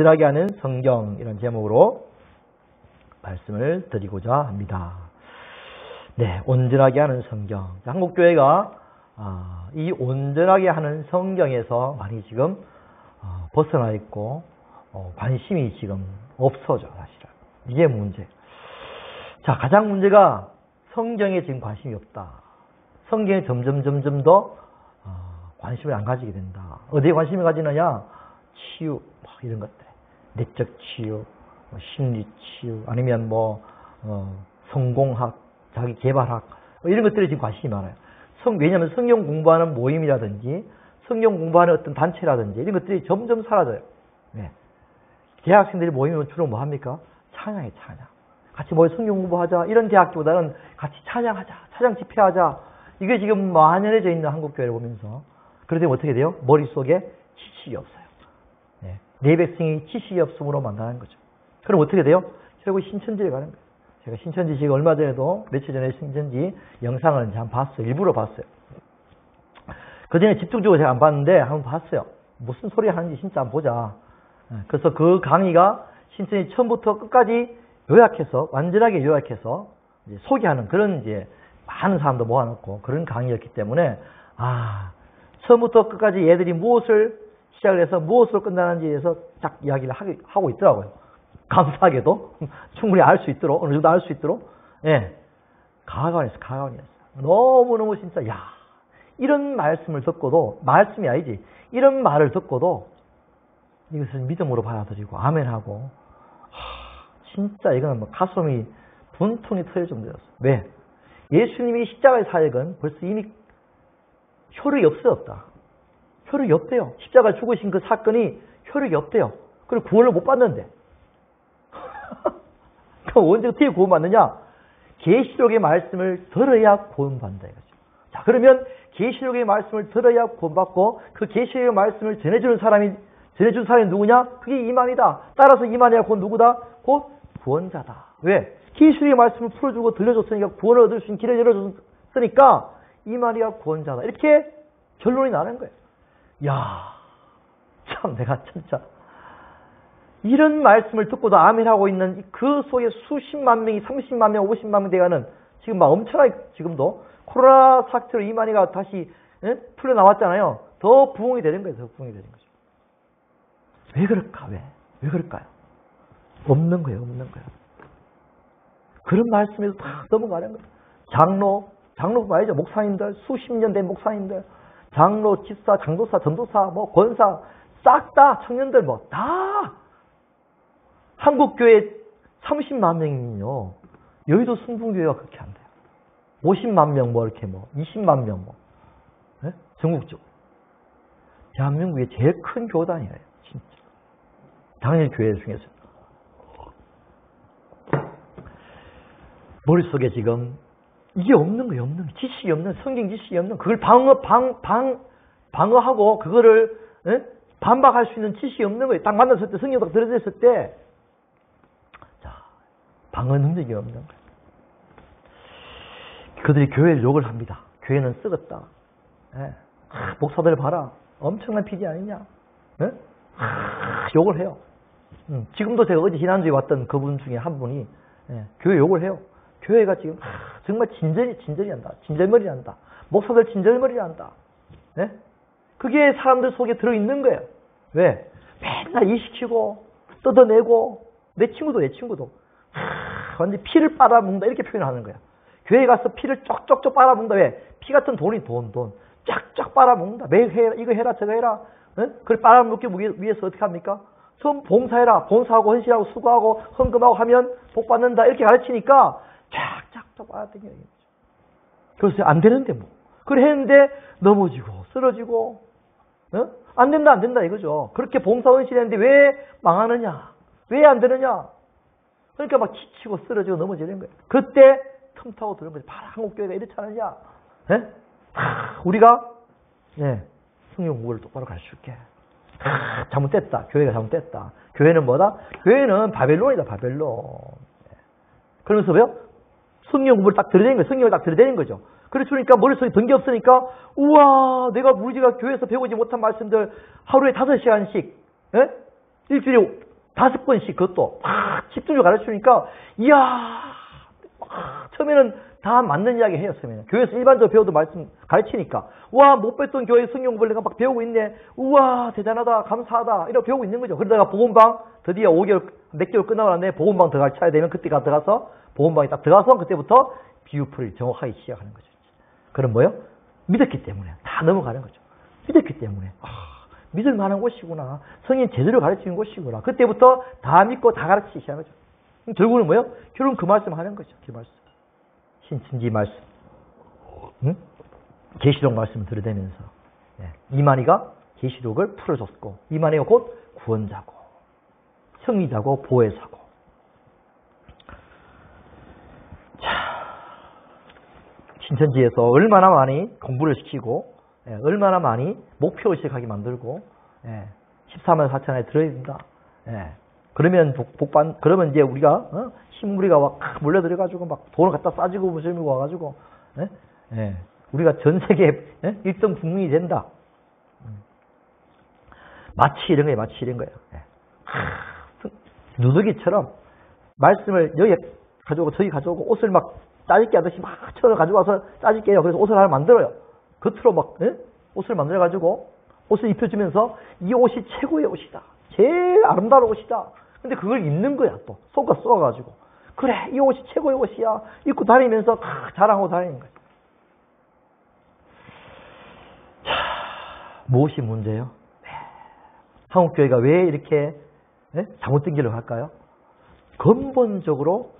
온전하게 하는 성경 이런 제목으로 말씀을 드리고자 합니다. 네, 온전하게 하는 성경. 한국교회가 이 온전하게 하는 성경에서 많이 지금 벗어나 있고 관심이 지금 없어져 사실은. 이게 문제. 자, 가장 문제가 성경에 지금 관심이 없다. 성경에 점점 더 관심을 안 가지게 된다. 어디에 관심을 가지느냐? 치유, 이런 것들. 내적 치유, 심리 치유, 아니면 성공학, 자기 개발학, 이런 것들에 지금 관심이 많아요. 왜냐하면 성경 공부하는 모임이라든지, 성경 공부하는 어떤 단체라든지, 이런 것들이 점점 사라져요. 네. 대학생들이 모이면 주로 뭐 합니까? 찬양해, 찬양. 같이 모여 성경 공부하자. 이런 대학교보다는 같이 찬양하자. 찬양 집회하자. 이게 지금 만연해져 있는 한국교회를 보면서. 그러다 어떻게 돼요? 머릿속에 지식이 없어요. 네. 내 백성이 지식이 없음으로 만나는 거죠. 그럼 어떻게 돼요? 결국 신천지에 가는 거예요. 제가 신천지 지금 얼마 전에도 며칠 전에 신천지 영상을 한번 봤어요. 일부러 봤어요. 그 전에 집중적으로 제가 안 봤는데 한번 봤어요. 무슨 소리 하는지 진짜 한번 보자. 그래서 그 강의가 신천지 처음부터 끝까지 요약해서, 완전하게 요약해서 이제 소개하는 그런 이제 많은 사람도 모아놓고 그런 강의였기 때문에, 처음부터 끝까지 얘들이 무엇을 시작을 해서 무엇으로 끝나는지에 대해서 딱 이야기를 하고 있더라고요. 감사하게도 충분히 알 수 있도록, 어느 정도 알 수 있도록. 예. 가관이었어. 너무너무 진짜, 이런 말씀을 듣고도, 말씀이 아니지, 이런 말을 듣고도 이것을 믿음으로 받아들이고 아멘하고, 진짜 이거는 가슴이 분통이 터질 정도였어. 왜? 예수님이 십자가의 사역은 벌써 이미 효력이 없어졌다. 효력이 없대요. 십자가 죽으신 그 사건이 효력이 없대요. 그리고 구원을 못 받는데. 그럼 언제 어떻게 구원받느냐? 계시록의 말씀을 들어야 구원받는다 이거죠. 자, 그러면 계시록의 말씀을 들어야 구원받고, 그 계시록의 말씀을 전해주는 사람이 누구냐? 그게 이만이다. 따라서 이만이야 곧 누구다? 곧 구원자다. 왜? 계시록의 말씀을 풀어주고 들려줬으니까, 구원을 얻을 수 있는 길을 열어줬으니까 이만이야 구원자다. 이렇게 결론이 나는 거예요. 참 내가 진짜 이런 말씀을 듣고도 아멘하고 있는 그 속에 수십만 명이 30만 명, 50만 명 돼가는, 지금 막 엄청나게 지금도 코로나 사태로 이만희가 다시 풀려 나왔잖아요. 더 부흥이 되는 거예요. 더 부흥이 되는 거죠. 왜 그럴까? 왜 그럴까요? 없는 거예요. 그런 말씀에서 다 넘어가는 거예요. 장로 아니죠. 목사님들, 수십 년 된 목사님들, 장로, 집사, 장도사, 전도사, 권사, 싹 다 청년들 다 한국교회 30만 명이면요. 여의도 순풍교회가 그렇게 안 돼요. 50만 명, 20만 명, 네? 전국적으로. 대한민국의 제일 큰 교단이에요, 진짜. 당연히 교회 중에서. 머릿속에 지금 이게 없는 거예요, 지식이 없는, 성경 지식이 없는, 그걸 방어하고, 그거를, 반박할 수 있는 지식이 없는 거예요. 딱 만났을 때, 성경 딱 들어졌을 때, 방어 능력이 없는 거예요. 그들이 교회를 욕을 합니다. 교회는 썩었다. 목사들 봐라. 엄청난 PD 아니냐. 욕을 해요. 지금도 제가 어제 지난주에 왔던 그분 중에 한 분이 교회 욕을 해요. 교회가 지금 정말 진절이 난다. 진절머리 난다. 목사들 진절머리 난다. 그게 사람들 속에 들어있는 거예요. 왜? 맨날 일시키고 뜯어내고, 내 친구도 완전 피를 빨아먹는다 이렇게 표현하는 거야. 교회 가서 피를 쪽쪽쪽 빨아먹는다. 왜? 피 같은 돈 쫙쫙 빨아먹는다. 매일 해라, 이거 해라 저거 해라. 그걸 빨아먹기 위해서 어떻게 합니까? 좀 봉사해라. 봉사하고 헌신하고 수고하고 헌금하고 하면 복 받는다 이렇게 가르치니까 쫙쫙 빨아당겨요. 그래서 안 되는데 그래 했는데 넘어지고 쓰러지고, 안 된다 이거죠. 그렇게 봉사 헌신했는데 왜 망하느냐? 왜 안 되느냐? 그러니까 막 지치고 쓰러지고 넘어지는 거예요. 그때 틈타고 들은 거지. 봐라, 한국교회가 이렇지 않느냐? 우리가 성경 공부를 똑바로 가르쳐줄게. 잘못됐다. 교회가 잘못됐다. 교회는 뭐다? 교회는 바벨론이다. 바벨론. 그러면서 왜요? 성경 공부를 딱 들여대는 거예요. 성경을 딱 들여대는 거죠. 그러니까 머릿속에 던게 없으니까, 우와, 내가 우리가 교회에서 배우지 못한 말씀들 하루에 5시간씩, 일주일에 5번씩 그것도 막 집중적으로 가르치니까 이야 처음에는 다 맞는 이야기 해요. 처음에는 교회에서 일반적으로 배워도 말씀 가르치니까 와 못 뵀던 교회 성경 공부를 내가 막 배우고 있네. 우와 대단하다 감사하다 이러고 배우고 있는 거죠. 그러다가 보건방 드디어 5개월 몇 개월 끝나고 나는데 보건방 더 가르쳐야 되면 그때 들어가서 보건방에 딱 들어가서 그때부터 비유풀을 정확하게 시작하는 거죠. 그럼 뭐요? 믿었기 때문에 다 넘어가는 거죠. 믿었기 때문에 믿을 만한 곳이구나. 성인 제대로 가르치는 곳이구나. 그때부터 다 믿고 다 가르치기 시작하는 거죠. 결국은 뭐예요? 결국은 그 말씀 하는 거죠. 그 말씀. 신천지 말씀. 응? 계시록 말씀을 들여대면서 이만희가 계시록을 풀어줬고 이만희가 곧 구원자고 승리자고 보혜사고. 자, 신천지에서 얼마나 많이 공부를 시키고 얼마나 많이 목표의식하게 만들고 14만 4천에 들어야 된다. 그러면 그러면 이제 우리가 신무리가 막 몰려들어가지고 막 돈을 갖다 싸지고 무슬미고 와가지고 우리가 전 세계 1등 국민이 된다. 마치 이런 거예요. 마치 이런 거예요. 누더기처럼 말씀을 여기 가져오고 저기 가져오고 옷을 막 짜집게 하듯이 막 천을 가져와서 짜집게요. 그래서 옷을 하나 만들어요. 겉으로 막 옷을 만들어가지고 옷을 입혀주면서 이 옷이 최고의 옷이다. 제일 아름다운 옷이다. 근데 그걸 입는 거야. 또 쏘아가지고 그래 이 옷이 최고의 옷이야. 입고 다니면서 자랑하고 다니는 거야. 자, 무엇이 문제예요? 한국교회가 왜 이렇게 잘못된 길을 갈까요? 근본적으로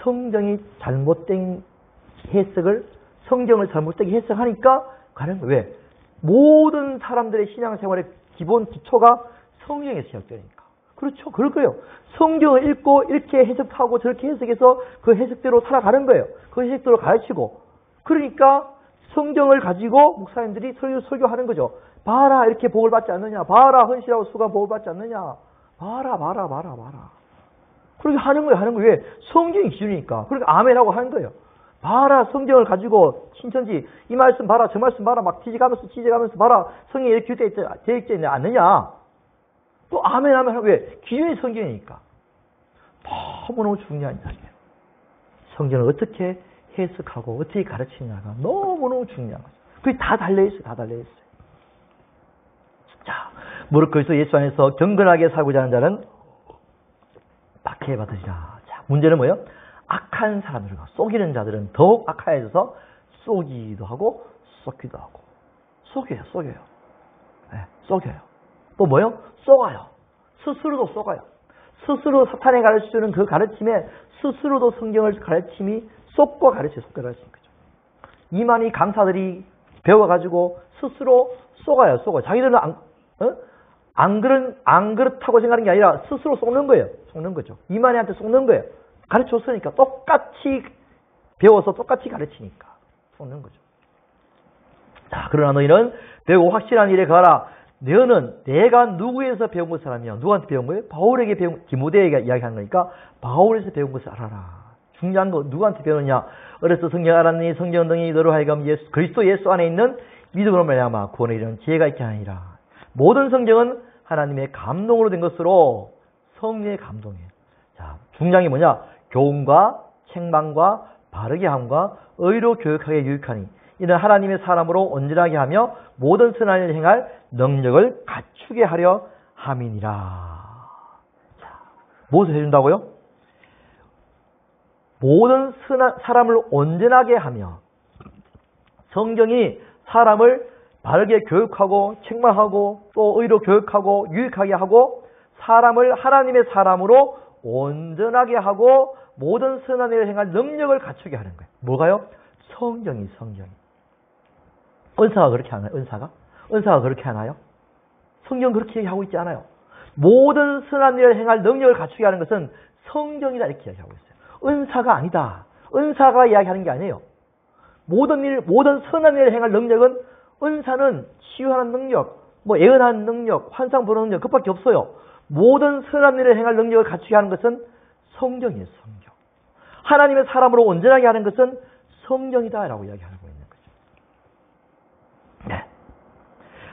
성경이 잘못된 해석을 성경을 잘못되게 해석하니까 가는 거예요. 왜? 모든 사람들의 신앙생활의 기본 기초가 성경에서 시작되니까. 그렇죠. 그럴 거예요. 성경을 읽고 이렇게 해석하고 저렇게 해석해서 그 해석대로 살아가는 거예요. 그 해석대로 가르치고. 그러니까 성경을 가지고 목사님들이 설교하는 거죠. 봐라 이렇게 복을 받지 않느냐. 봐라 헌신하고 수고한 복을 받지 않느냐. 봐라. 그렇게 하는 거예요. 왜? 성경이 기준이니까. 그러니까 아멘하고 하는 거예요. 봐라 성경을 가지고 신천지 이 말씀 봐라 저 말씀 봐라 막 뒤져가면서 봐라 성경에 이렇게 되어 있지 않느냐. 또 아멘 하면 왜? 기준이 성경이니까. 너무너무 중요한 이야기예요. 성경을 어떻게 해석하고 어떻게 가르치냐가 너무너무 중요한 거죠. 그게 다 달려있어요. 자, 무릇 그리스도 예수 안에서 경건하게 살고자 하는 자는 박해 받으리라. 자, 문제는 뭐예요? 악한 사람들과 속이는 자들은 더욱 악하여져서 쏘기도 하고 쏘기도 하고 속여요. 또 뭐요? 쏘가요. 스스로도 쏘가요. 스스로 사탄이 가르쳐주는 그 가르침에 스스로도 성경을 가르침이 속고 가르치는 거죠. 이만희 강사들이 배워가지고 스스로 쏘가요. 자기들은 안 그렇다고 생각하는 게 아니라 스스로 쏘는 거예요. 쏘는 거죠. 이만희한테 쏘는 거예요. 가르쳤으니까 똑같이 배워서 똑같이 가르치니까 쏘는 거죠. 자, 그러나 너희는 배우고 확실한 일에 가라. 너는 내가 누구에서 배운 것을 알며 누구한테 배운 거예요? 바울에게 배운 디모데에게 이야기하는 거니까 바울에서 배운 것을 알아라. 중요한 거 누구한테 배우느냐? 어려서 성경 알았니? 성경 등이 너로 하여금 그리스도 예수 안에 있는 믿음으로 말미암아 구원에 이르는 지혜가 있게 하니라. 모든 성경은 하나님의 감동으로 된 것으로 성령의 감동이에요. 자, 중요한 게 뭐냐? 교훈과 책망과 바르게 함과 의로 교육하게 유익하니 이는 하나님의 사람으로 온전하게 하며 모든 선한 일을 행할 능력을 갖추게 하려 함이니라. 자, 무엇을 해준다고요? 모든 사람을 온전하게 하며 성경이 사람을 바르게 교육하고 책망하고 또 의로 교육하고 유익하게 하고 사람을 하나님의 사람으로 온전하게 하고 모든 선한 일을 행할 능력을 갖추게 하는 거예요. 뭐가요? 성경이. 은사가 그렇게 하나요? 은사가 그렇게 하나요? 성경 그렇게 얘기하고 있지 않아요. 모든 선한 일을 행할 능력을 갖추게 하는 것은 성경이다 이렇게 이야기하고 있어요. 은사가 아니다. 은사가 이야기하는 게 아니에요. 모든 선한 일을 행할 능력은 은사는 치유하는 능력, 예언하는 능력, 환상 보는 능력 그것밖에 없어요. 모든 선한 일을 행할 능력을 갖추게 하는 것은 성경이에요. 성경. 하나님의 사람으로 온전하게 하는 것은 성경이다라고 이야기하고 있는 거죠. 네.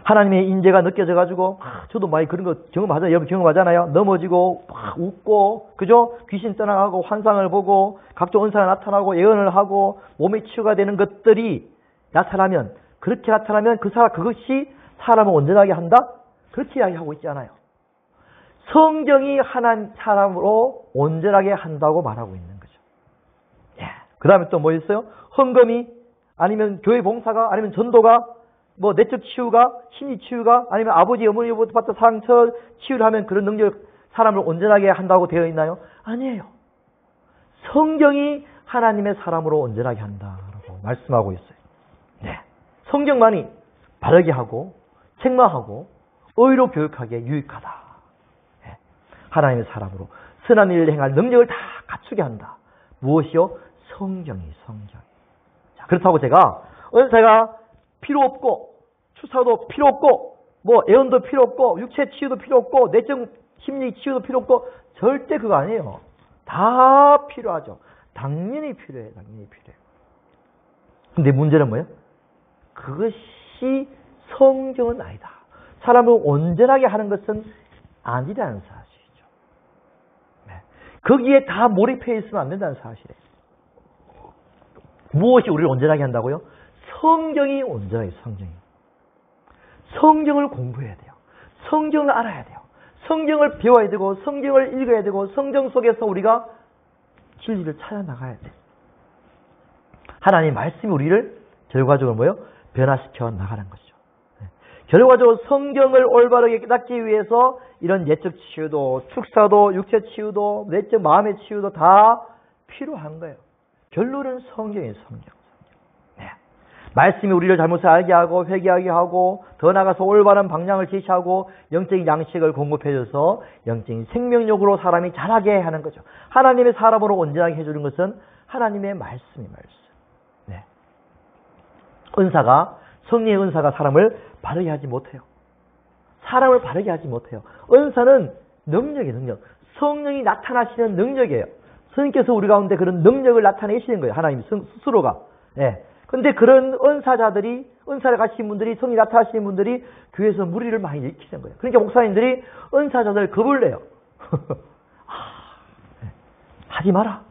하나님의 인재가 느껴져가지고, 저도 많이 그런 거 경험하잖아요. 여러분 경험하잖아요. 넘어지고, 막 웃고, 그죠? 귀신 떠나가고, 환상을 보고, 각종 은사가 나타나고, 예언을 하고, 몸의 치유가 되는 것들이 나타나면, 그렇게 나타나면 그것이 사람을 온전하게 한다? 그렇게 이야기하고 있지 않아요. 성경이 하나님 사람으로 온전하게 한다고 말하고 있는 거죠. 예. 그 다음에 또 뭐 있어요? 헌금이, 아니면 교회 봉사가, 아니면 전도가, 뭐 내적 치유가, 심리 치유가, 아니면 아버지 어머니로부터 받던 상처 치유를 하면 그런 능력 사람을 온전하게 한다고 되어 있나요? 아니에요. 성경이 하나님의 사람으로 온전하게 한다라고 말씀하고 있어요. 네. 성경만이 바르게 하고 책망하고 의로 교육하기에 유익하다. 네. 하나님의 사람으로 선한 일을 행할 능력을 다 갖추게 한다. 무엇이요? 성경이. 자, 그렇다고 제가 필요 없고, 추사도 필요 없고, 뭐 애언도 필요 없고, 육체 치유도 필요 없고, 내적 심리 치유도 필요 없고, 절대 그거 아니에요. 다 필요하죠. 당연히 필요해요. 근데 문제는 뭐예요? 그것이 성경은 아니다. 사람을 온전하게 하는 것은 아니라는 사실이죠. 네. 거기에 다 몰입해 있으면 안 된다는 사실이에요. 무엇이 우리를 온전하게 한다고요? 성경이 온전하게, 성경을 공부해야 돼요. 성경을 알아야 돼요. 성경을 배워야 되고, 성경을 읽어야 되고, 성경 속에서 우리가 진리를 찾아 나가야 돼요. 하나님의 말씀이 우리를 결과적으로 뭐예요? 변화시켜 나가는 것이죠. 결과적으로 성경을 올바르게 깨닫기 위해서 이런 내적 치유도, 축사도, 육체 치유도, 내적 마음의 치유도 다 필요한 거예요. 결론은 성경이에요. 네. 말씀이 우리를 잘못을 알게 하고 회개하게 하고 더 나아가서 올바른 방향을 제시하고 영적인 양식을 공급해줘서 영적인 생명력으로 사람이 자라게 하는 거죠. 하나님의 사람으로 온전하게 해주는 것은 하나님의 말씀. 네. 성령의 은사가 사람을 바르게 하지 못해요. 사람을 바르게 하지 못해요. 은사는 능력. 성령이 나타나시는 능력이에요. 성령께서 우리 가운데 그런 능력을 나타내시는 거예요. 하나님 스스로가. 예. 근데 그런 은사를 가지신 분들이, 성령이 나타나시는 분들이 교회에서 무리를 많이 일으키는 거예요. 그러니까 목사님들이 은사자들 겁을 내요. 하지 마라.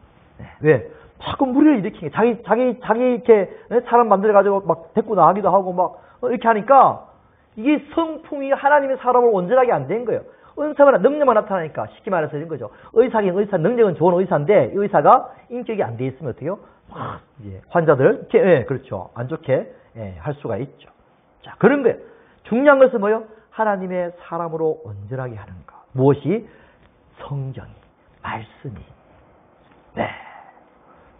왜? 자꾸 무리를 일으키는 거예요. 자기 이렇게 사람 만들어가지고 막 데리고 나가기도 하고 막 이렇게 하니까 이게 성품이 하나님의 사람을 온전하게 안 된 거예요. 은사만, 능력만 나타나니까 쉽게 말해서 이런 거죠. 의사긴 의사, 능력은 좋은 의사인데 이 의사가 인격이 안 돼 있으면 어때요? 이제 환자들, 그렇죠. 안 좋게 할 수가 있죠. 자, 그런 거예요. 중요한 것은 뭐예요? 하나님의 사람으로 온전하게 하는 것. 무엇이? 성경이, 말씀이. 네.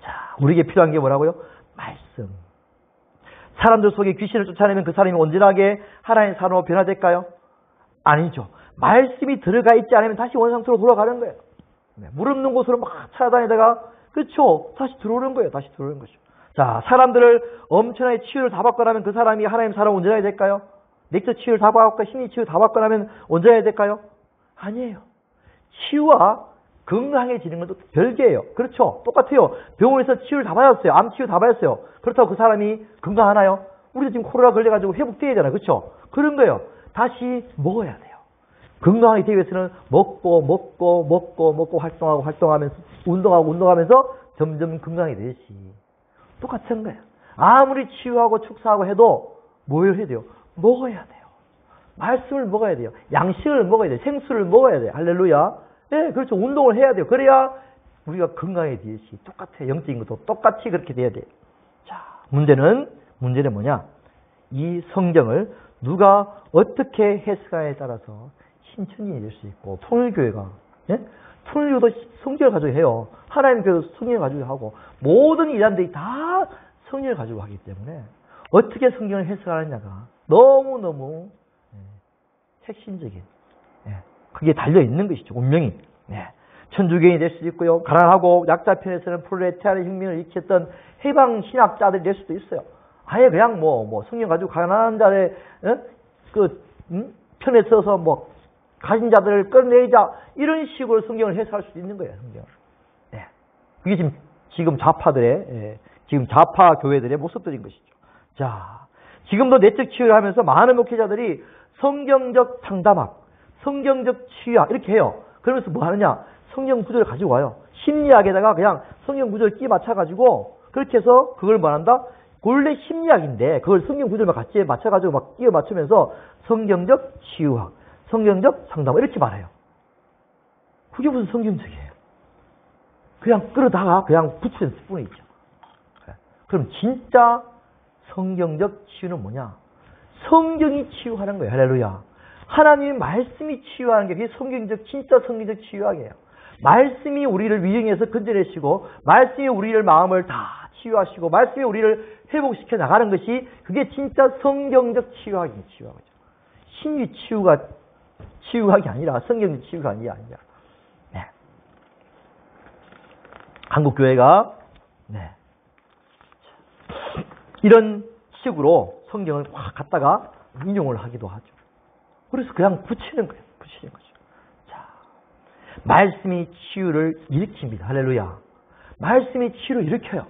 자, 우리에게 필요한 게 뭐라고요? 말씀. 사람들 속에 귀신을 쫓아내면 그 사람이 온전하게 하나님의 사람으로 변화될까요? 아니죠. 말씀이 들어가 있지 않으면 다시 원상태로 돌아가는 거예요. 물 없는 곳으로 막 찾아다니다가, 그렇죠. 다시 들어오는 거예요. 자, 사람들을 엄청나게 치유를 다 받고 나면 그 사람이 하나님 사람 온전하게 될까요? 내적 치유를 다 받고 심리 치유 다 받고 나면 온전하게 될까요? 아니에요. 치유와 건강해지는 것도 별개예요. 그렇죠. 똑같아요. 병원에서 치유를 다 받았어요. 암 치유 다 받았어요. 그렇다고 그 사람이 건강하나요? 우리도 지금 코로나 걸려가지고 회복돼야 되잖아요. 그렇죠. 그런 거예요. 다시 먹어야 돼요. 건강하게 되기 위해서는 먹고 활동하면서 운동하면서 점점 건강해지듯이 똑같은 거예요. 아무리 치유하고 축사하고 해도 뭘 해야 돼요? 먹어야 돼요. 말씀을 먹어야 돼요. 양식을 먹어야 돼요. 생수를 먹어야 돼요. 할렐루야. 네, 그렇죠. 운동을 해야 돼요. 그래야 우리가 건강해지듯이 똑같아요. 영적인 것도 똑같이 그렇게 돼야 돼요. 자, 문제는 뭐냐? 이 성경을 누가 어떻게 해석하냐에 따라서 신천지이 될 수 있고, 통일교회가, 통일교도 성경을 가지고 해요. 하나님께서 성경을 가지고 하고, 모든 이단들이 다 성경을 가지고 하기 때문에, 어떻게 성경을 해석하느냐가 너무너무 핵심적인, 그게 달려있는 것이죠. 운명이. 천주교인이 될 수도 있고요. 가난하고 약자 편에서는 프롤레타리아 혁명을 일으켰던 해방신학자들이 될 수도 있어요. 아예 그냥 성경 가지고 가난한 자의, 편에 서서 가진 자들을 끌어내자, 이런 식으로 성경을 해석할 수도 있는 거예요, 성경을. 그게 지금 좌파 교회들의 모습들인 것이죠. 자, 지금도 내적 치유를 하면서 많은 목회자들이 성경적 상담학, 성경적 치유학 이렇게 해요. 그러면서 뭐 하느냐? 성경 구절을 가지고 와요. 심리학에다가 그냥 성경 구절을 끼 맞춰가지고 그렇게 해서 그걸 뭐 한다? 원래 심리학인데 그걸 성경 구절만 같이 맞춰가지고 막 끼워 맞추면서 성경적 치유학, 성경적 상담학 이렇게 말해요. 그게 무슨 성경적이에요? 그냥 끌어다가 그냥 붙일 뿐이죠. 그럼 진짜 성경적 치유는 뭐냐? 성경이 치유하는 거예요. 할렐루야. 하나님의 말씀이 치유하는 게 그게 성경적, 진짜 성경적 치유학이에요. 말씀이 우리를 위증해서 건져내시고, 말씀이 우리를 마음을 다 치유하시고, 말씀이 우리를 회복시켜 나가는 것이 그게 진짜 성경적 치유학이에요. 치유학이죠. 신유 치유학이 아니라 성경적 치유가 아니라. 네. 한국 교회가 네. 이런 식으로 성경을 확 갖다가 인용을 하기도 하죠. 그래서 그냥 붙이는 거예요. 붙이는 거죠. 자, 말씀이 치유를 일으킵니다. 할렐루야. 말씀이 치유를 일으켜요.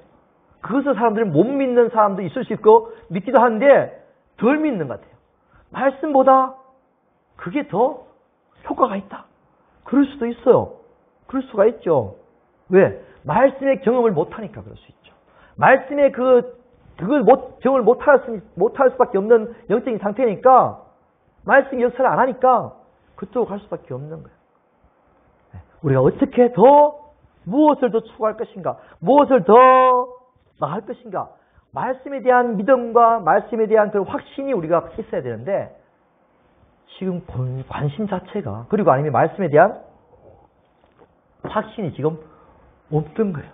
그것을 사람들이 못 믿는 사람도 있을 수 있고 믿기도 하는데 덜 믿는 것 같아요. 말씀보다 그게 더 효과가 있다. 그럴 수도 있어요. 그럴 수가 있죠. 왜? 말씀의 경험을 못하니까 그럴 수 있죠. 말씀의 그걸 경험을 못할 수밖에 없는 영적인 상태니까 말씀 역사를 안 하니까 그쪽으로 갈 수밖에 없는 거예요. 우리가 어떻게 무엇을 더 추구할 것인가? 무엇을 더 나갈 것인가? 말씀에 대한 믿음과 말씀에 대한 그 확신이 우리가 있어야 되는데 지금 관심 자체가 그리고 아니면 말씀에 대한 확신이 지금 없던 거예요.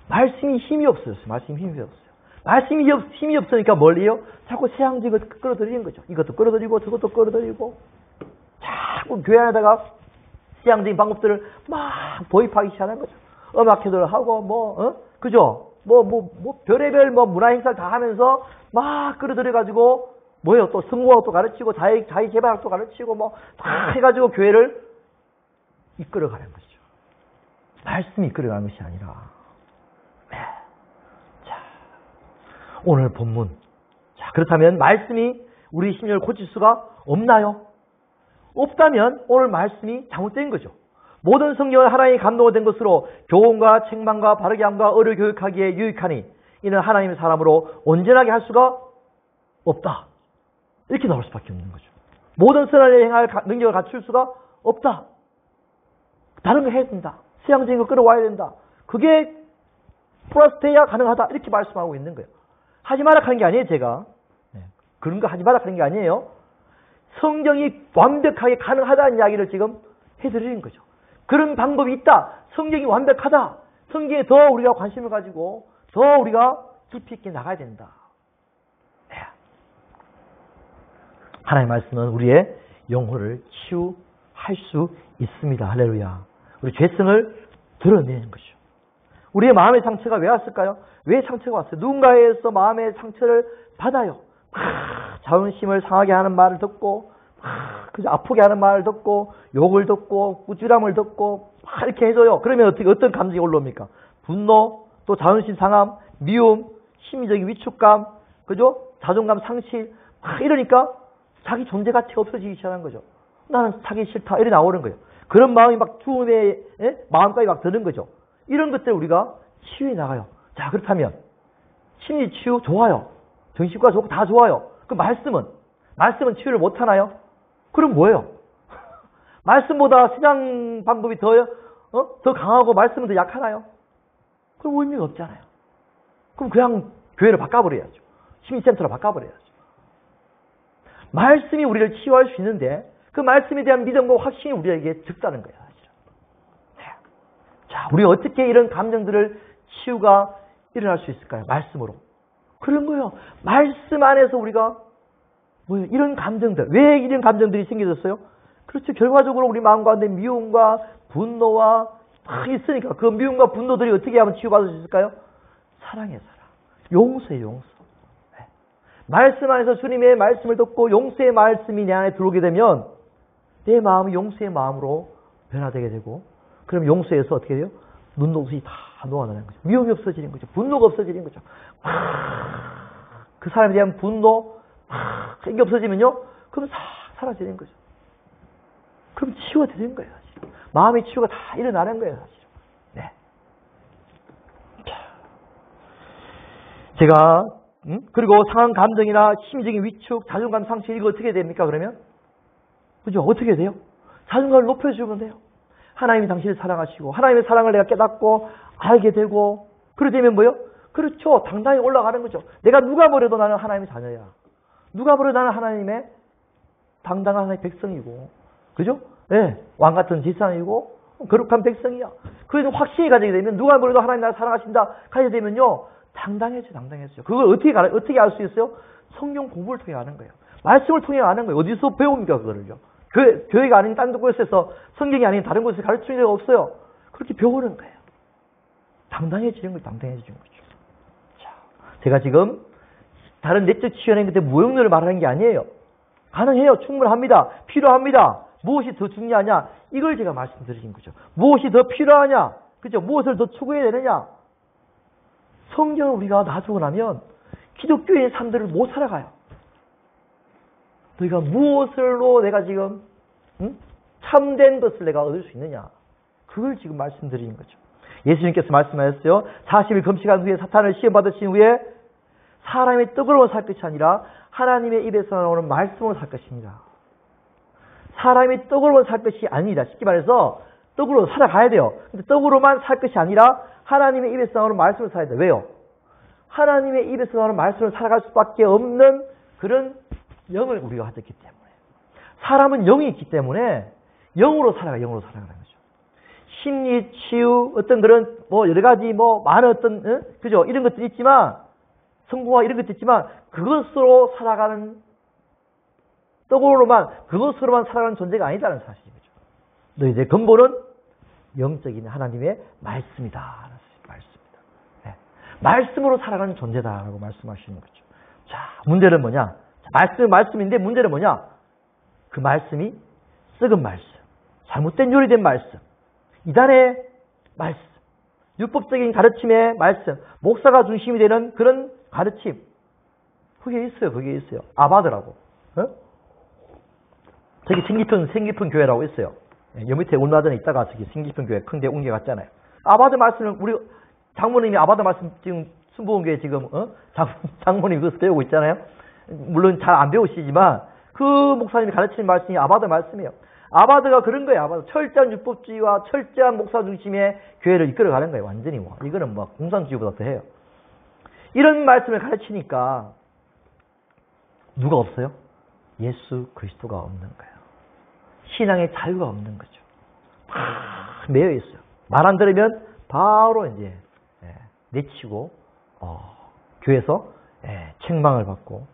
말씀이 힘이 없어졌어요. 말씀이 힘이 없어요. 말씀이 힘이 없으니까 뭘 해요? 자꾸 세상적인 걸 끌어들이는 거죠. 이것도 끌어들이고 저것도 끌어들이고 자꾸 교회 안에다가 세상적인 방법들을 막 도입하기 시작하는 거죠. 음악회도를 하고 그죠? 별의별 문화 행사를 다 하면서 막 끌어들여가지고 뭐예요? 또 성공학도 가르치고 자기 개발학도 가르치고 다 해가지고 교회를 이끌어가는 거죠. 말씀이 이끌어가는 것이 아니라. 네. 자, 오늘 본문. 자, 그렇다면 말씀이 우리 심령을 고칠 수가 없나요? 없다면 오늘 말씀이 잘못된 거죠. 모든 성경은 하나님의 감동을 된 것으로 교훈과 책망과 바르게 함과 의를 교육하기에 유익하니 이는 하나님의 사람으로 온전하게 할 수가 없다. 이렇게 나올 수밖에 없는 거죠. 모든 선을 행할 능력을 갖출 수가 없다. 다른 거 해야 된다. 세상적인 거 끌어와야 된다. 그게 플러스 돼야 가능하다. 이렇게 말씀하고 있는 거예요. 하지 마라 하는 게 아니에요, 제가. 그런 거 하지 마라 하는 게 아니에요. 성경이 완벽하게 가능하다는 이야기를 지금 해드리는 거죠. 그런 방법이 있다. 성경이 완벽하다. 성경에 더 우리가 관심을 가지고 더 우리가 깊이 있게 나가야 된다. 네. 하나님의 말씀은 우리의 영혼을 치유할 수 있습니다. 할렐루야. 우리 죄성을 드러내는 것이죠. 우리의 마음의 상처가 왜 왔을까요? 왜 상처가 왔어요? 누군가에서 마음의 상처를 받아요. 자존심을 상하게 하는 말을 듣고 그저 아프게 하는 말을 듣고 욕을 듣고 꾸지람을 듣고 이렇게 해줘요. 그러면 어떤 감정이 올라옵니까? 분노, 또 자존심 상함, 미움, 심리적인 위축감, 그죠? 자존감 상실 이러니까 자기 존재 가치가 없어지기 시작한 거죠. 나는 살기 싫다 이래 나오는 거예요. 그런 마음이 막 두음의 마음까지 막 드는 거죠. 이런 것들 우리가 치유해 나가요. 자, 그렇다면 심리 치유 좋아요. 정신과 좋고 다 좋아요. 그 말씀은 치유를 못 하나요? 그럼 뭐예요? 말씀보다 세상 방법이 더 강하고 말씀은 더 약하나요? 그럼 의미가 없잖아요. 그럼 그냥 교회를 바꿔버려야죠. 심리센터로 바꿔버려야죠. 말씀이 우리를 치유할 수 있는데 그 말씀에 대한 믿음과 확신이 우리에게 적다는 거예요. 사실은. 자, 우리가 어떻게 이런 감정들을 치유가 일어날 수 있을까요? 말씀으로. 그런 거예요. 말씀 안에서 우리가 이런 감정들, 왜 이런 감정들이 생겨졌어요? 그렇죠. 결과적으로 우리 마음 가운데 미움과 분노와 막 있으니까 그 미움과 분노들이 어떻게 하면 치유받을 수 있을까요? 사랑의 사랑. 용서의 용서. 네. 말씀 안에서 주님의 말씀을 듣고 용서의 말씀이 내 안에 들어오게 되면 내 마음이 용서의 마음으로 변화되게 되고 그럼 용서에서 어떻게 돼요? 눈동산이 다 녹아나는 거죠. 미움이 없어지는 거죠. 분노가 없어지는 거죠. 그 사람에 대한 분노, 이게 없어지면요, 그럼 싹 사라지는 거죠. 그럼 치유가 되는 거예요, 사실. 마음의 치유가 다 일어나는 거예요, 사실. 네. 제가, 그리고 상한 감정이나 심적인 위축, 자존감 상실, 이거 어떻게 됩니까, 그러면? 그죠? 어떻게 돼요? 자존감을 높여주면 돼요. 하나님이 당신을 사랑하시고, 하나님의 사랑을 내가 깨닫고, 알게 되고, 그렇게 되면 뭐요? 그렇죠. 당당히 올라가는 거죠. 내가 누가 버려도 나는 하나님의 자녀야. 누가 버려도 나는 하나님의 당당한 하나님의 백성이고, 그죠? 네. 왕 같은 지상이고, 거룩한 백성이야. 그래서 확신이 가지게 되면, 누가 버려도 하나님 나를 사랑하신다. 가지게 되면요, 당당해져요. 그걸 어떻게 알 수 있어요? 성경 공부를 통해 아는 거예요. 말씀을 통해 아는 거예요. 어디서 배웁니까, 그거를요? 교회가 아닌 딴 곳에서, 성경이 아닌 다른 곳에서 가르치는 데가 없어요. 그렇게 배우는 거예요. 당당해지는 거죠. 자, 제가 지금 다른 내적 치유하는 그때 무용론을 말하는 게 아니에요. 가능해요. 충분합니다. 필요합니다. 무엇이 더 중요하냐? 이걸 제가 말씀드린 거죠. 무엇이 더 필요하냐? 그죠? 무엇을 더 추구해야 되느냐? 성경을 우리가 놔두고 나면 기독교의 삶들을 못 살아가요. 너희가 무엇으로 내가 지금 참된 것을 내가 얻을 수 있느냐? 그걸 지금 말씀드리는 거죠. 예수님께서 말씀하셨어요. 40일 금식한 후에 사탄을 시험받으신 후에 사람의 떡으로 살 것이 아니라 하나님의 입에서 나오는 말씀으로 살 것입니다. 사람이 떡으로 살 것이 아니다. 쉽게 말해서 떡으로 살아가야 돼요. 근데 떡으로만 살 것이 아니라 하나님의 입에서 나오는 말씀을 살아야 돼요. 왜요? 하나님의 입에서 나오는 말씀을 살아갈 수밖에 없는 그런 영을 우리가 가졌기 때문에. 사람은 영이 있기 때문에 영으로 살아가는 거죠. 심리, 치유, 어떤 그런 여러 가지 많은 어떤 그죠? 이런 것들이 있지만 성공화 이런 것도 있지만 그것으로 살아가는 그것으로만 살아가는 존재가 아니다는 사실이죠. 너희들의 근본은 영적인 하나님의 말씀이다. 말씀입니다. 네. 말씀으로 살아가는 존재다라고 말씀하시는 거죠. 자, 문제는 뭐냐? 말씀인데 문제는 뭐냐? 그 말씀이 썩은 말씀, 잘못된 요리된 말씀, 이단의 말씀, 율법적인 가르침의 말씀, 목사가 중심이 되는 그런 가르침, 그게 있어요. 아바드라고. 저기 생기픈 교회라고 있어요. 여 밑에 얼마 전에 있다가 저기 생기픈 교회 큰데 옮겨갔잖아요. 아바드 말씀을 우리 장모님이 아바드 말씀 지금 순복음교회 지금 장모님이 그것을 배우고 있잖아요. 물론 잘 안 배우시지만 그 목사님이 가르치는 말씀이 아바드 말씀이에요. 아바드가 그런 거예요. 아바드. 철저한 율법주의와 철저한 목사 중심의 교회를 이끌어가는 거예요. 완전히 이거는 공산주의보다 더 해요. 이런 말씀을 가르치니까 누가 없어요? 예수 그리스도가 없는 거예요. 신앙의 자유가 없는 거죠. 매여 있어요. 말 안 들으면 바로 이제 내치고 교회에서 책망을 받고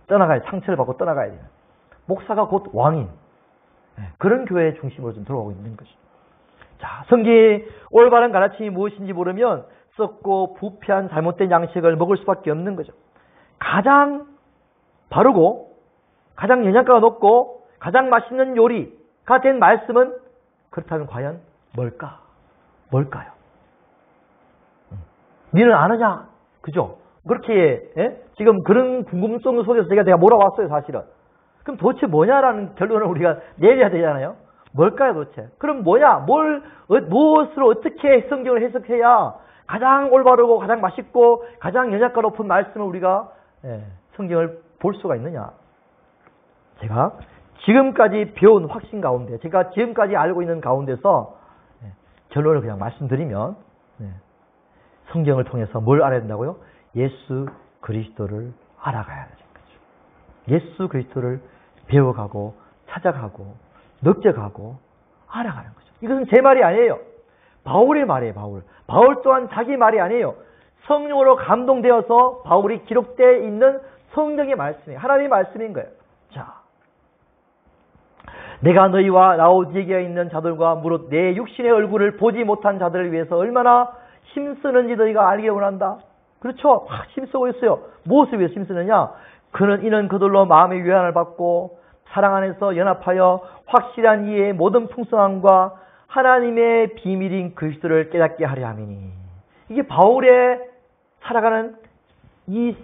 상처를 받고 떠나가야 돼요. 목사가 곧 왕인 그런 교회의 중심으로 좀 들어오고 있는 거죠. 자, 성경의 올바른 가르침이 무엇인지 모르면 썩고 부패한 잘못된 양식을 먹을 수밖에 없는 거죠. 가장 바르고 가장 영양가가 높고 가장 맛있는 요리가 된 말씀은 그렇다면 과연 뭘까요? 니는 아느냐? 그죠? 그렇게 지금 그런 궁금증 속에서 제가 몰아왔어요, 사실은. 그럼 도대체 뭐냐라는 결론을 우리가 내려야 되잖아요. 뭘까요, 도대체? 그럼 뭐냐? 무엇으로 어떻게 성경을 해석해야 가장 올바르고 가장 맛있고 가장 영양가 높은 말씀을 우리가 성경을 볼 수가 있느냐? 제가 지금까지 배운 확신 가운데, 제가 지금까지 알고 있는 가운데서 결론을 그냥 말씀드리면 성경을 통해서 뭘 알아야 된다고요? 예수 그리스도를 알아가야 되는 거죠. 예수 그리스도를 배워가고 찾아가고 넉져가고 알아가는 거죠. 이것은 제 말이 아니에요. 바울의 말이에요. 바울 또한 자기 말이 아니에요. 성령으로 감동되어서 바울이 기록되어 있는 성경의 말씀이에요. 하나님의 말씀인 거예요. 자, 내가 너희와 라오디게아에 있는 자들과 무릇 내 육신의 얼굴을 보지 못한 자들을 위해서 얼마나 힘쓰는지 너희가 알기 원한다. 그렇죠? 힘쓰고 있어요. 무엇을 위해서 힘쓰느냐? 이는 그들로 마음의 유한을 받고 사랑 안에서 연합하여 확실한 이해의 모든 풍성함과 하나님의 비밀인 그리스도를 깨닫게 하려 함이니. 이게 바울의 살아가는 이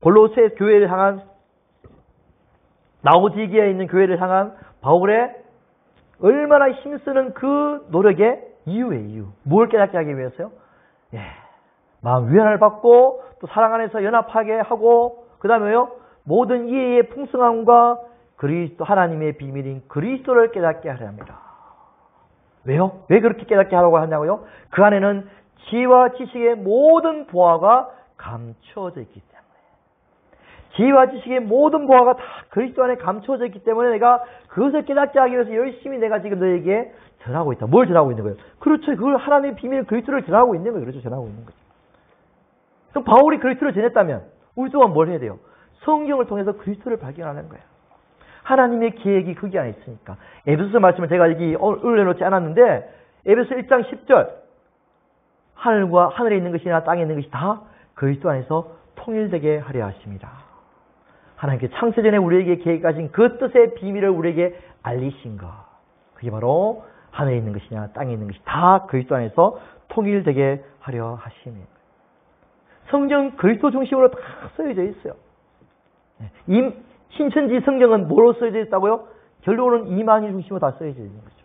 골로새 교회를 향한 라오디게아에 있는 교회를 향한 바울의 얼마나 힘쓰는 그 노력의 이유예요. 이유. 뭘 깨닫게 하기 위해서요? 예. 마음 위안을 받고 또 사랑 안에서 연합하게 하고 그 다음에요. 모든 이해의 풍성함과 그리스도 하나님의 비밀인 그리스도를 깨닫게 하려 합니다. 왜요? 왜 그렇게 깨닫게 하려고 하냐고요? 그 안에는 지혜와 지식의 모든 보화가 감춰져 있기 때문에. 지혜와 지식의 모든 보화가 다 그리스도 안에 감춰져 있기 때문에 내가 그것을 깨닫게 하기 위해서 열심히 내가 지금 너에게 전하고 있다. 뭘 전하고 있는 거예요? 그렇죠. 그걸 하나님의 비밀 그리스도를 전하고 있는 거예요. 그렇죠. 전하고 있는 거죠. 그럼 바울이 그리스도를 전했다면 우리 또한 뭘 해야 돼요? 성경을 통해서 그리스도를 발견하는 거예요. 하나님의 계획이 거기 안에 있으니까. 에베소서 말씀을 제가 여기 올려놓지 않았는데 에베소 1장 10절 하늘에 있는 것이나 땅에 있는 것이 다 그리스도 안에서 통일되게 하려 하십니다. 하나님께 창세전에 우리에게 계획하신 그 뜻의 비밀을 우리에게 알리신 것. 그게 바로 하늘에 있는 것이냐 땅에 있는 것이 다 그리스도 안에서 통일되게 하려 하심입니다. 성경 그리스도 중심으로 다 쓰여져 있어요. 신천지 성경은 뭐로 쓰여져 있다고요? 결론은 이만희 중심으로 다 쓰여져 있는 거죠.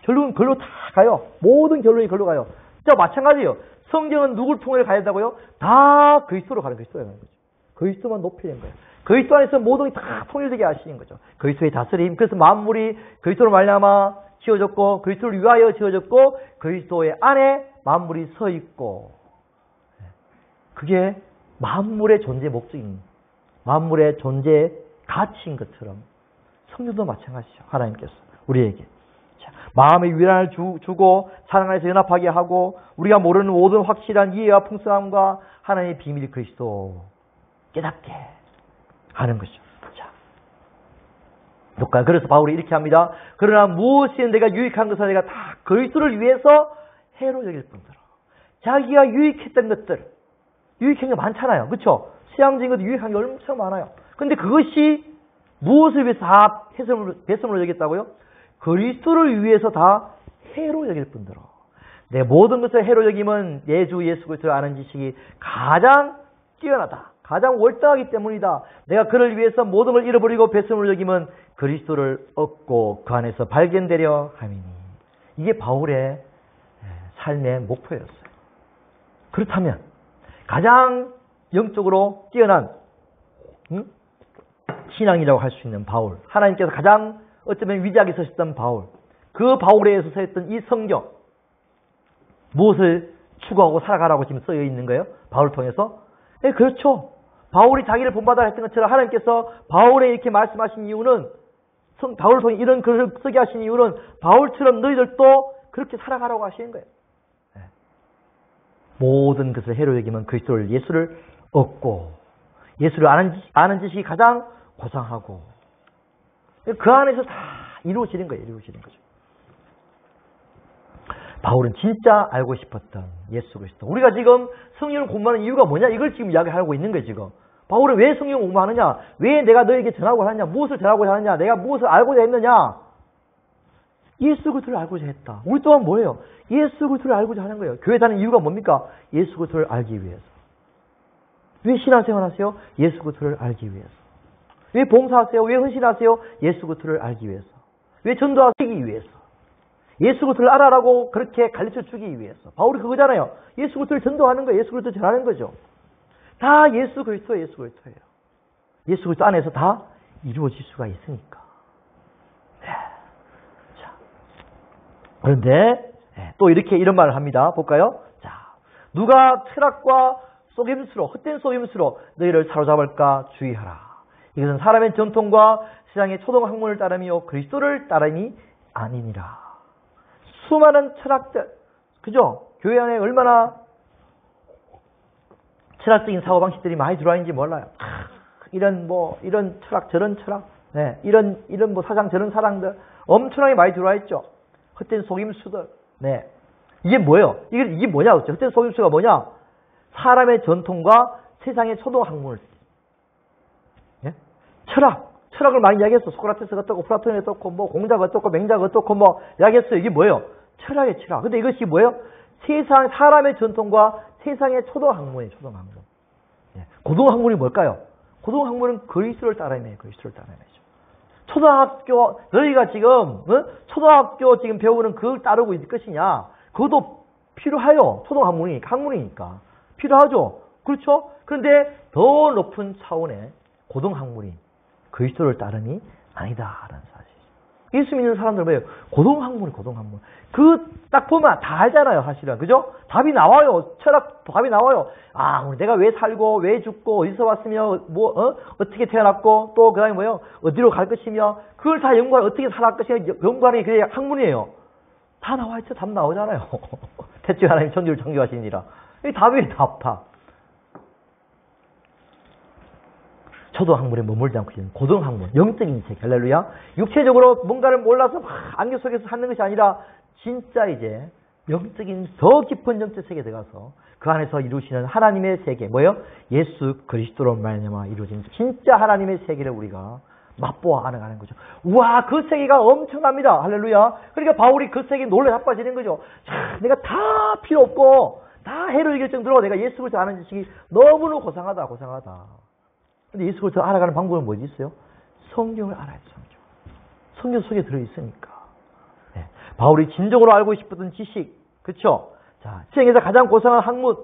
결론은 글로 다 가요. 모든 결론이 글로 가요. 진짜 마찬가지예요. 성경은 누굴 통해 가야 된다고요? 다 그리스도로 가는 거죠. 그리스도만 높이는 거예요. 그리스도 안에서 모든 게 다 통일되게 하시는 거죠. 그리스도의 다스림. 그래서 만물이 그리스도로 말미암아 지어졌고 그리스도를 위하여 지어졌고 그리스도의 안에 만물이 서 있고 그게 만물의 존재 목적인 만물의 존재 가치인 것처럼 성경도 마찬가지죠. 하나님께서 우리에게 마음의 위안을 주고 사랑 안에서 연합하게 하고 우리가 모르는 모든 확실한 이해와 풍성함과 하나님의 비밀 그리스도 깨닫게 하는 것이죠. 자, 그래서 바울이 이렇게 합니다. 그러나 무엇이 내가 유익한 것을 내가 다 그리스도를 위해서 해로 여길 뿐더러 자기가 유익했던 것들 유익한 게 많잖아요. 그렇죠? 세상적인 것도 유익한 게 엄청 많아요. 근데 그것이 무엇을 위해서 다 배설물로 여겼다고요? 그리스도를 위해서 다 해로 여길 뿐더러 내 모든 것을 해로 여김은 내 주 예수 그리스도를 아는 지식이 가장 뛰어나다. 가장 월등하기 때문이다. 내가 그를 위해서 모든 걸 잃어버리고 배설물로 여김은 그리스도를 얻고 그 안에서 발견되려 함이니. 이게 바울의 삶의 목표였어요. 그렇다면 가장 영적으로 뛰어난 신앙이라고 할 수 있는 바울, 하나님께서 가장 어쩌면 위대하게 서셨던 바울, 그 바울에 의해서 서였던 이 성경, 무엇을 추구하고 살아가라고 지금 쓰여 있는 거예요? 바울을 통해서? 네, 그렇죠. 바울이 자기를 본받아 했던 것처럼 하나님께서 바울에 이렇게 말씀하신 이유는, 바울을 통해 이런 글을 쓰게 하신 이유는 바울처럼 너희들도 그렇게 살아가라고 하시는 거예요. 네. 모든 것을 해로 여기면 그리스도를 예수를 얻고 예수를 아는 지식이 가장 고상하고 그 안에서 다 이루어지는 거예요. 이루어지는 거죠. 바울은 진짜 알고 싶었던 예수 그리스도. 우리가 지금 성경을 공부하는 이유가 뭐냐? 이걸 지금 이야기하고 있는 거예요. 지금. 바울은 왜 성경을 공부하느냐? 왜 내가 너에게 전하고 하느냐? 무엇을 전하고자 하느냐? 내가 무엇을 알고자 했느냐? 예수 그리스도를 알고자 했다. 우리 또한 뭐예요? 예수 그리스도를 알고자 하는 거예요. 교회 다니는 이유가 뭡니까? 예수 그리스도를 알기 위해서. 왜 신앙생활 하세요? 예수 그리스도를 알기 위해서. 왜 봉사하세요? 왜 헌신하세요? 예수 그리스도를 알기 위해서. 왜 전도하기 위해서. 예수 그리스도를 알아라고 그렇게 가르쳐 주기 위해서. 바울이 그거잖아요. 예수 그리스도를 전도하는 거예요. 예수 그리스도를 전하는 거죠. 다 예수 그리스도예요. 예수 그리스도예요. 예수 그리스도 안에서 다 이루어질 수가 있으니까. 네. 자, 그런데 또 이런 말을 합니다. 볼까요? 자, 누가 철학과 속임수로, 헛된 속임수로 너희를 사로잡을까 주의하라. 이것은 사람의 전통과 세상의 초등학문을 따름이요 그리스도를 따름이 아니니라. 수많은 철학들, 그죠? 교회 안에 얼마나 철학적인 사고방식들이 많이 들어와 있는지 몰라요. 이런 철학, 저런 철학, 네, 이런 사상, 저런 사상들 엄청나게 많이 들어와 있죠. 헛된 속임수들, 네. 이게 뭐예요? 이게 뭐냐? 헛된 속임수가 뭐냐? 사람의 전통과 세상의 초등학문을, 네? 철학을 많이 이야기했어. 소크라테스가 어떻고, 플라톤이 어떻고, 공자가 어떻고, 맹자가 어떻고, 이야기했어요. 이게 뭐예요? 철학의 철학. 근데 이것이 뭐예요? 사람의 전통과 세상의 초등학문이에요, 초등학문. 예. 고등학문이 뭘까요? 고등학문은 그리스도를 따라내요. 그리스도를 따라내죠. 초등학교, 너희가 지금, 초등학교 지금 배우는 그걸 따르고 있을 것이냐? 그것도 필요해요. 초등학문이니까, 학문이니까. 필요하죠. 그렇죠? 그런데 더 높은 차원의 고등학문이 그리스도를 따름이 아니다라는 사실이죠. 예수 믿는 사람들 뭐예요? 고등학문이 고등학문. 딱 보면 다 알잖아요, 사실은. 그죠? 답이 나와요. 철학 답이 나와요. 내가 왜 살고, 왜 죽고, 어디서 왔으며, 어떻게 태어났고, 또 그 다음에 뭐예요? 어디로 갈 것이며, 그걸 다 연구하는, 어떻게 살아갈 것이며, 연구하는 게 그게 학문이에요. 다 나와있죠. 답 나오잖아요. 대체 하나님 천지를 창조하시니라. 이 답이 답. 초등학문에 머물지 않고 있는 고등학문, 영적인 세계, 할렐루야. 육체적으로 뭔가를 몰라서 막 안개 속에서 하는 것이 아니라 진짜 이제 영적인 더 깊은 영적 세계에 들어가서 그 안에서 이루시는 하나님의 세계, 뭐예요? 예수 그리스도로 말미암아 이루어진 진짜 하나님의 세계를 우리가 맛보아 알아가는 거죠. 우와, 그 세계가 엄청납니다. 할렐루야. 그러니까 바울이 그 세계에 놀래 자빠지는 거죠. 내가 다 필요 없고 다 해를 이길 정도로 내가 예수 그리스도 아는 지식이 너무나 고상하다. 근데 예수 그리스도 알아가는 방법은 뭐지 있어요? 성경을 알아야 돼. 성경 속에 들어있으니까. 네. 바울이 진정으로 알고 싶었던 지식, 그렇죠? 자, 세상에서 가장 고상한 학문,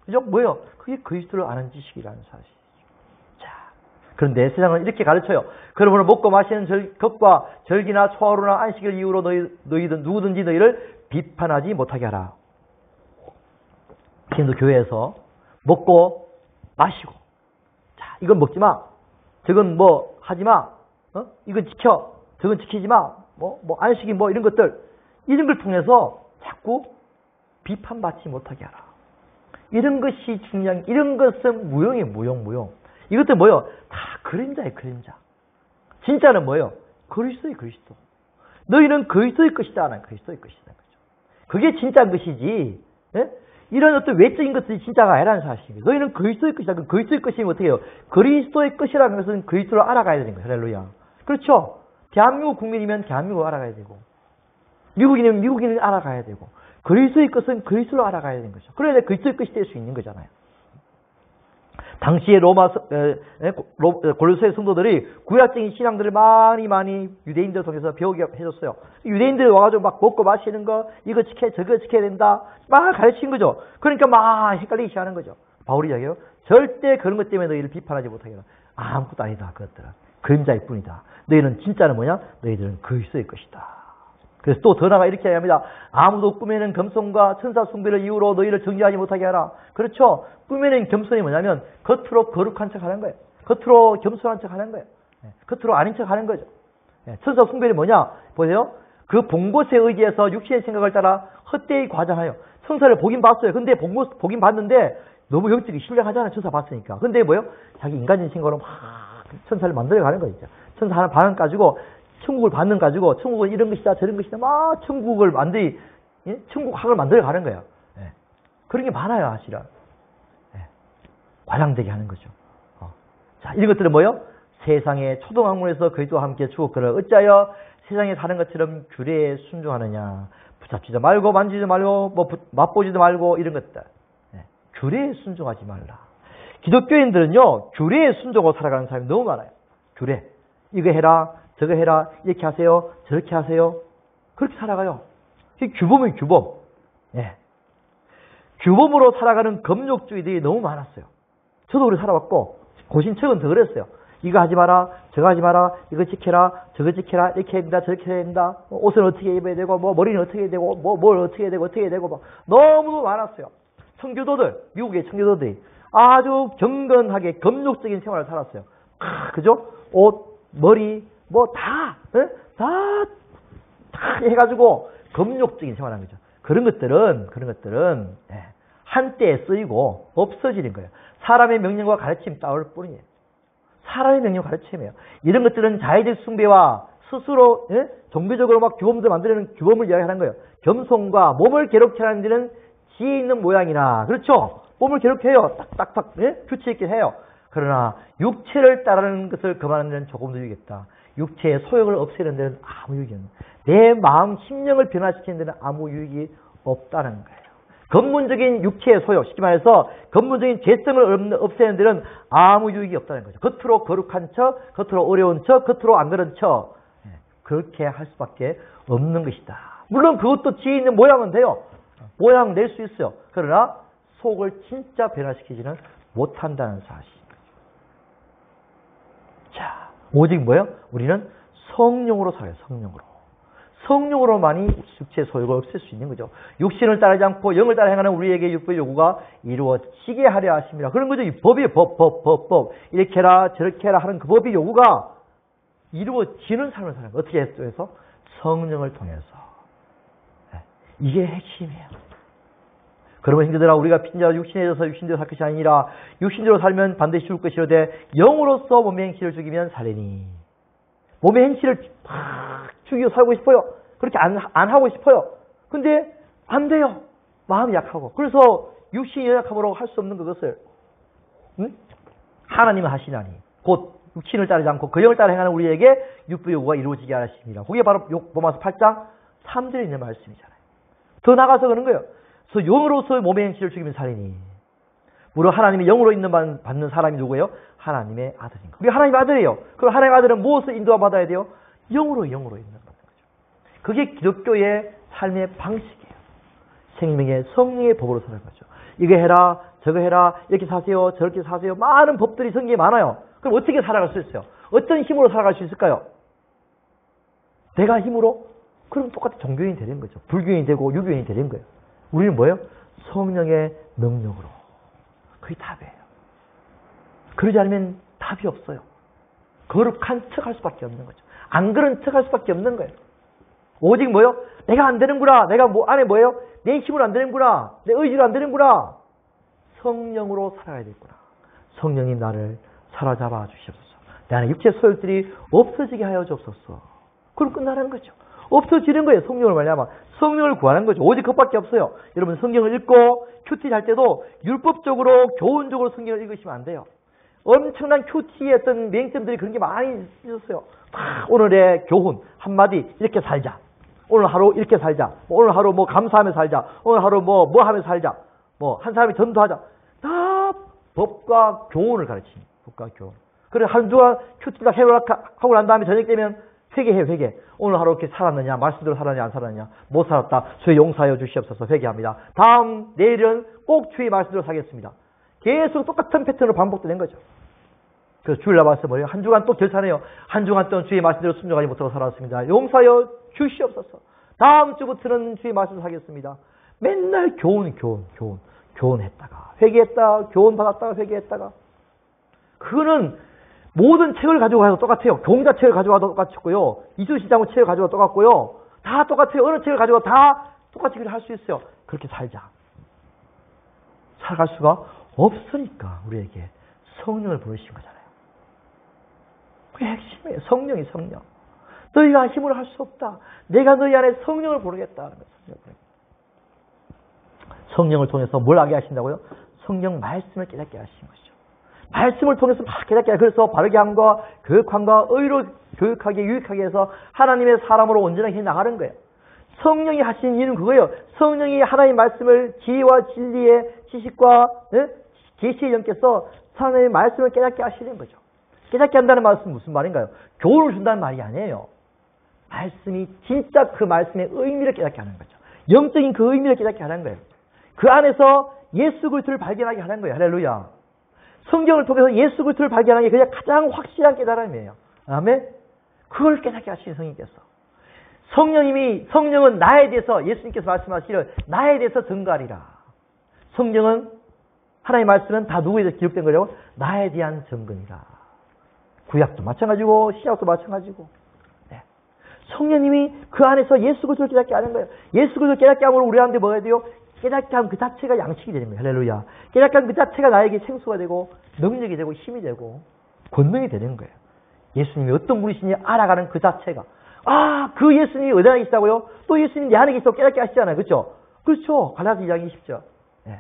그죠? 뭐예요? 그게 그리스도를 아는 지식이라는 사실이죠. 자, 그런데 세상은 이렇게 가르쳐요. 그러므로 먹고 마시는 것과 절기나 초하루나 안식일 이후로 너희든 누구든지 너희를 비판하지 못하게 하라. 지금도 교회에서 먹고 마시고, 자, 이건 먹지 마. 저건 뭐 하지 마. 이건 지켜. 저건 지키지 마. 안식이 이런 것들. 이런 걸 통해서 자꾸 비판받지 못하게 하라. 이런 것이 중요한, 이런 것은 무용이에요, 무용. 이것들 뭐예요? 다 그림자예요, 그림자. 진짜는 뭐예요? 그리스도의 그리스도. 너희는 그리스도의 것이다. 난 그리스도의 것이다. 그게 진짜 것이지. 예? 이런 어떤 외적인 것들이 진짜가 아니라는 사실입니다. 너희는 그리스도의 것이다. 그럼 그리스도의 것이면 어떻게 해요? 그리스도의 것이라는 것은 그리스도를 알아가야 되는 거예요. 할렐루야. 그렇죠? 대한민국 국민이면 대한민국을 알아가야 되고, 미국인이면 미국인을 알아가야 되고, 그리스도의 것은 그리스도를 알아가야 되는 거죠. 그래야 그리스도의 것이 될 수 있는 거잖아요. 당시에 골로새 성도들이 구약적인 신앙들을 많이 유대인들 통해서 배우게 해줬어요. 유대인들 와가지고 막 먹고 마시는 거, 이거 지켜, 저거 지켜야 된다, 막 가르친 거죠. 그러니까 막 헷갈리기 시작하는 거죠. 바울이 이야기해요. 절대 그런 것 때문에 너희를 비판하지 못하게 하라. 아무것도 아니다, 그것들은. 그림자일 뿐이다. 너희는 진짜는 뭐냐? 너희들은 그리스도의 것이다. 그래서 또 더 나아가 이렇게 이야기합니다. 아무도 꿈에는 겸손과 천사 숭배를 이유로 너희를 정죄하지 못하게 하라. 그렇죠? 꿈에는 겸손이 뭐냐면 겉으로 거룩한 척 하는 거예요. 겉으로 겸손한 척 하는 거예요. 겉으로 아닌 척 하는 거죠. 천사 숭배는 뭐냐? 보세요. 그 본 것에 의지해서 육신의 생각을 따라 헛되이 과장하여 천사를 보긴 봤어요. 근데 보긴 봤는데 너무 영적이 신뢰하잖아요. 천사 봤으니까. 근데 뭐예요? 자기 인간적인 생각으로 막 천사를 만들어가는 거죠. 천사 하나 반응 가지고 천국을 받는 가지고 천국은 이런 것이다 저런 것이다 막 천국을 천국학을 만들어가는 거예요. 그런 게 많아요, 사실은. 과장되게 하는 거죠. 자, 이런 것들은 뭐예요? 세상의 초등학문에서 그리스도와 함께 죽었거늘 어찌하여 세상에 사는 것처럼 규례에 순종하느냐. 붙잡지도 말고 만지지도 말고 맛보지도 말고 이런 것들. 규례에 순종하지 말라. 기독교인들은요, 규례에 순종하고 살아가는 사람이 너무 많아요. 규례. 이거 해라, 저거 해라, 이렇게 하세요, 저렇게 하세요. 그렇게 살아가요. 이게 규범이에요, 규범. 규범으로 살아가는 금욕주의들이 너무 많았어요. 저도 그렇게 살아왔고, 고신척은 더 그랬어요. 이거 하지 마라, 저거 하지 마라, 이거 지켜라, 저거 지켜라, 이렇게 해야 된다, 저렇게 해야 된다, 옷은 어떻게 입어야 되고, 머리는 어떻게 해야 되고, 뭘 어떻게 해야 되고, 어떻게 해야 되고, 너무 많았어요. 청교도들, 미국의 청교도들이 아주 경건하게 금욕적인 생활을 살았어요. 그죠? 옷, 머리, 다 해가지고 금욕적인 생활을 한 거죠. 그런 것들은 한때에 쓰이고 없어지는 거예요. 사람의 명령과 가르침 따올 뿐이에요. 사람의 명령 가르침이에요. 이런 것들은 자의적 숭배와 스스로 종교적으로 막 규범들 만드는 규범을 이야기하는 거예요. 겸손과 몸을 괴롭게 하는 데는 지혜 있는 모양이나, 그렇죠? 몸을 괴롭게 해요. 딱딱딱 규칙 있게 해요. 그러나 육체를 따르는 것을 그만하는 데는 조금 더 유익했다. 육체의 소욕을 없애는 데는 아무 유익이 없는, 내 마음 심령을 변화시키는 데는 아무 유익이 없다는 거예요. 근본적인 육체의 소욕, 쉽게 말해서 근본적인 죄성을 없애는 데는 아무 유익이 없다는 거죠. 겉으로 거룩한 척, 겉으로 어려운 척, 겉으로 안 그런 척. 그렇게 할 수밖에 없는 것이다. 물론 그것도 지혜 있는 모양은 돼요. 모양 낼 수 있어요. 그러나 속을 진짜 변화시키지는 못한다는 사실. 자, 오직 뭐예요? 우리는 성령으로 살아요. 성령으로. 성령으로만이 육체의 소욕을 없앨 수 있는 거죠. 육신을 따르지 않고 영을 따라 행하는 우리에게 율법의 요구가 이루어지게 하려 하십니다. 그런 거죠. 이 법이에요. 법. 이렇게 해라 저렇게 해라 하는 그 법의 요구가 이루어지는 삶을 사는 거예요. 어떻게 해서? 성령을 통해서. 이게 핵심이에요. 그러면 형제들아, 우리가 빈자 육신에 져서 육신대로 살 것이 아니라 육신대로 살면 반드시 죽을 것이로되 영으로서 몸의 행실을 죽이면 살리니. 몸의 행실을 막 죽이고 살고 싶어요. 그렇게 안 하고 싶어요. 근데 안 돼요. 마음이 약하고. 그래서 육신이 연약함으로 할 수 없는 그것을 하나님은 하시나니 곧 육신을 따르지 않고 그 영을 따라 행하는 우리에게 육부 요구가 이루어지게 하십니다. 그게 바로 로마서 8장 3절에 있는 말씀이잖아요. 더 나가서 그런 거예요. 그래서 영으로서 몸의 행실을 죽이면 살리니. 무려 하나님의 영으로 있는 받는 사람이 누구예요? 하나님의 아들인 거예요. 우리 하나님의 아들이에요. 그럼 하나님의 아들은 무엇을 인도받아야 받아야 돼요? 영으로 인도받는 거죠. 그게 기독교의 삶의 방식이에요. 생명의 성령의 법으로 사는 거죠. 이거 해라, 저거 해라, 이렇게 사세요, 저렇게 사세요. 많은 법들이 성경에 많아요. 그럼 어떻게 살아갈 수 있어요? 어떤 힘으로 살아갈 수 있을까요? 내가 힘으로? 그럼 똑같이 종교인이 되는 거죠. 불교인이 되고 유교인이 되는 거예요. 우리는 뭐예요? 성령의 능력으로. 그게 답이에요. 그러지 않으면 답이 없어요. 거룩한 척 할 수밖에 없는 거죠. 안 그런 척 할 수밖에 없는 거예요. 오직 뭐예요? 내가 안 되는구나. 내가 안에 뭐예요? 내 힘으로 안 되는구나. 내 의지로 안 되는구나. 성령으로 살아야 되겠구나. 성령이 나를 사로잡아 주시옵소서. 내 안에 육체 소욕들이 없어지게 하여 주옵소서. 그럼 끝나는 거죠. 없어지는 거예요. 성령을 말하면 성령을 구하는 거죠. 오직 그것밖에 없어요. 여러분 성경을 읽고 큐티 할 때도 율법적으로 교훈적으로 성경을 읽으시면 안 돼요. 엄청난 큐티의 어떤 맹점들이 그런 게 많이 있었어요. 오늘의 교훈 한마디 이렇게 살자. 오늘 하루 이렇게 살자. 오늘 하루 뭐 감사하며 살자. 오늘 하루 뭐 하며 살자. 뭐 한 사람이 전도하자. 다 법과 교훈을 가르칩니다. 법과 교훈. 그래 한 주간 큐티 딱 하고 난 다음에 저녁 되면 회개해 회개. 오늘 하루 이렇게 살았느냐, 말씀대로 살았느냐, 안 살았느냐, 못 살았다. 주의 용서하여 주시옵소서. 회개합니다. 다음 내일은 꼭 주의 말씀대로 살겠습니다. 계속 똑같은 패턴으로 반복되는 거죠. 그래서 주일 나와서 뭐예요? 한 주간 또 결산해요. 한 주간 동안 주의 말씀대로 순종하지 못하고 살았습니다. 용서하여 주시옵소서. 다음 주부터는 주의 말씀대로 살겠습니다. 맨날 교훈했다가 회개했다가 교훈 받았다가 회개했다가. 그거는 모든 책을 가지고 가도 똑같아요. 교훈자 책을 가지고 가도 똑같고요. 이수시장의 책을 가지고 가도 똑같고요. 다 똑같아요. 어느 책을 가지고 다 똑같이 할 수 있어요. 그렇게 살자. 살아갈 수가 없으니까 우리에게 성령을 보내신 거잖아요. 그게 핵심이에요. 성령이 성령. 너희가 힘으로 할 수 없다. 내가 너희 안에 성령을 보내겠다는 거예요. 성령을 통해서 뭘 하게 하신다고요? 성령 말씀을 깨닫게 하신 것이죠. 말씀을 통해서 막 깨닫게 하고 그래서 바르게 함과 교육함과 의로 교육하게 유익하게 해서 하나님의 사람으로 온전하게 해나가는 거예요. 성령이 하신 일은 그거예요. 성령이 하나님의 말씀을 지혜와 진리의 지식과 계시의 영께서 하나님의 말씀을 깨닫게 하시는 거죠. 깨닫게 한다는 말씀은 무슨 말인가요? 교훈을 준다는 말이 아니에요. 말씀이 진짜 그 말씀의 의미를 깨닫게 하는 거죠. 영적인 그 의미를 깨닫게 하는 거예요. 그 안에서 예수 그리스도를 발견하게 하는 거예요. 할렐루야. 성경을 통해서 예수 그리스도를 발견하는 게 그냥 가장 확실한 깨달음이에요. 아멘. 그걸 깨닫게 하시는 성령님께서. 성령은 나에 대해서 예수님께서 말씀하시기를 나에 대해서 증거하리라. 성령은 하나님의 말씀은 다 누구에 대해서 기록된 거냐고? 나에 대한 증거니라. 구약도 마찬가지고 신약도 마찬가지고. 네. 성령님이 그 안에서 예수 그리스도를 깨닫게 하는 거예요. 예수 그리스도를 깨닫게 함으로 우리한테 뭐가 돼요? 깨닫게 하면 그 자체가 양식이 되는 거예요. 할렐루야. 깨닫게 하면 그 자체가 나에게 생수가 되고 능력이 되고 힘이 되고 권능이 되는 거예요. 예수님이 어떤 분이시니 알아가는 그 자체가. 아, 그 예수님이 어디 안에 계시다고요? 또 예수님이 내 안에 계시다고 깨닫게 하시잖아요. 그렇죠? 그렇죠. 갈라디아 2장 20절. 네.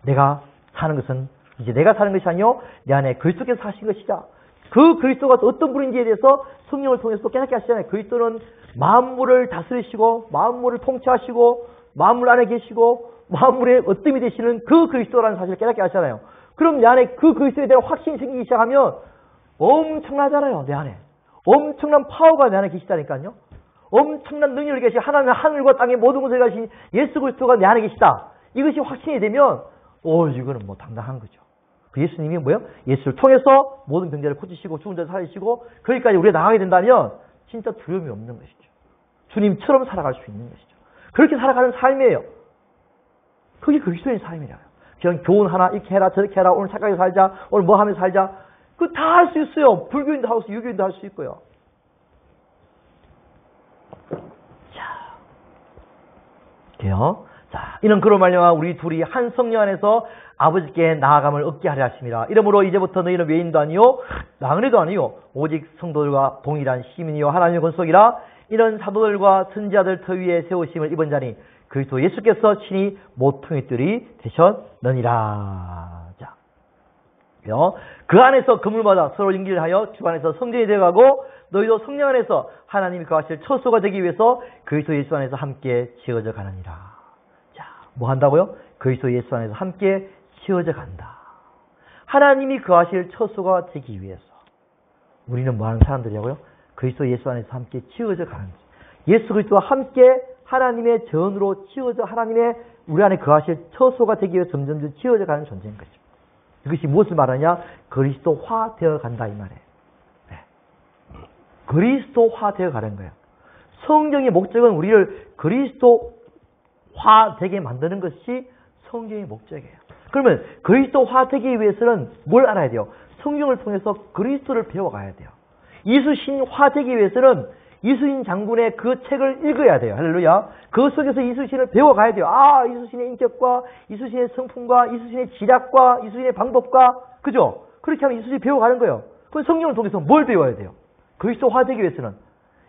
내가 사는 것은 이제 내가 사는 것이 아니요 내 안에 그리스도께서 사신 것이다. 그 그리스도가 어떤 분인지에 대해서 성령을 통해서 깨닫게 하시잖아요. 그리스도는 만물을 다스리시고 만물을 통치하시고 만물 안에 계시고 만물의 어뜸이 되시는 그 그리스도라는 사실을 깨닫게 하시잖아요. 그럼 내 안에 그 그리스도에 대한 확신이 생기기 시작하면 엄청나잖아요. 내 안에. 엄청난 파워가 내 안에 계시다니까요. 엄청난 능력을 계시 하나님은 하늘과 땅의 모든 것을 가신 예수 그리스도가 내 안에 계시다. 이것이 확신이 되면 이거는 뭐 당당한 거죠. 그 예수님이 뭐예요? 예수를 통해서 모든 병자를 고치시고 죽은 자를 살리시고 거기까지 우리가 나가게 된다면 진짜 두려움이 없는 것이죠. 주님처럼 살아갈 수 있는 것이죠. 그렇게 살아가는 삶이에요. 그게 그리스도인 삶이라요. 그냥 교훈 하나 이렇게 해라 저렇게 해라 오늘 착하게 살자 오늘 뭐 하면서 살자 그거 다 할 수 있어요. 불교인도 할 수 있고 유교인도 할 수 있고요. 자, 이는 그로 말미암아 우리 둘이 한 성령 안에서 아버지께 나아감을 얻게 하려 하심이라. 이러므로 이제부터 너희는 외인도 아니요 나그네도 아니요 오직 성도들과 동일한 시민이요 하나님의 권속이라. 이런 사도들과 선지자들 터 위에 세우심을 입은 자니 그리스도 예수께서 친히 모퉁이 뜰이 되셨느니라. 자, 그 안에서 그물마다 서로 연기를 하여 주 안에서 성전이 되어가고 너희도 성령 안에서 하나님이 거하실 처소가 되기 위해서 그리스도 예수 안에서 함께 지어져 가느니라. 자, 뭐 한다고요? 그리스도 예수 안에서 함께 지어져 간다. 하나님이 거하실 처소가 되기 위해서 우리는 뭐 하는 사람들이라고요? 그리스도 예수 안에서 함께 지어져 가는 거죠. 예수 그리스도와 함께 하나님의 전으로 지어져 하나님의 우리 안에 거하실 처소가 되기 위해서 점점 지어져 가는 존재인 거죠. 이것이 무엇을 말하냐? 그리스도화 되어 간다 이 말이에요. 네. 그리스도화 되어 가는 거예요. 성경의 목적은 우리를 그리스도화 되게 만드는 것이 성경의 목적이에요. 그러면 그리스도화 되기 위해서는 뭘 알아야 돼요? 성경을 통해서 그리스도를 배워가야 돼요. 이수신화 되기 위해서는 이수신 장군의 그 책을 읽어야 돼요. 할렐루야. 그 속에서 이수신을 배워가야 돼요. 아, 이수신의 인격과 이수신의 성품과 이수신의 지략과 이수신의 방법과 그죠? 그렇게 하면 이수신이 배워가는 거예요. 그럼 성경을 통해서 뭘 배워야 돼요? 그리스도화 되기 위해서는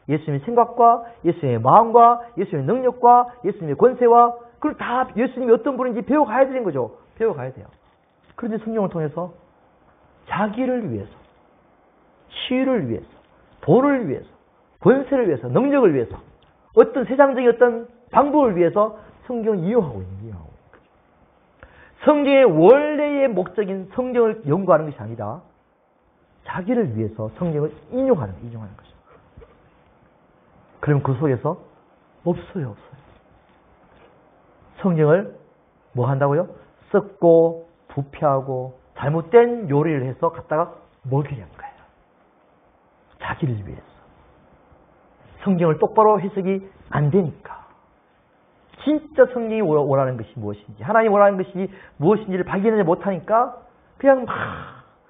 예수님의 생각과 예수님의 마음과 예수님의 능력과 예수님의 권세와 그걸 다 예수님이 어떤 분인지 배워가야 되는 거죠. 배워가야 돼요. 그런데 성경을 통해서 자기를 위해서 치유를 위해서 돈을 위해서 권세를 위해서 능력을 위해서 어떤 세상적인 어떤 방법을 위해서 성경을 이용하고 있는 거예요. 성경의 원래의 목적인 성경을 연구하는 것이 아니라 자기를 위해서 성경을 인용하는 거죠. 그럼 그 속에서 없어요. 성경을 뭐 한다고요? 썩고 부패하고 잘못된 요리를 해서 갖다가 먹이려는 거예요. 자기를 위해서. 성경을 똑바로 해석이 안 되니까. 진짜 성경이 원하는 것이 무엇인지, 하나님이 원하는 것이 무엇인지를 발견하지 못하니까 그냥 막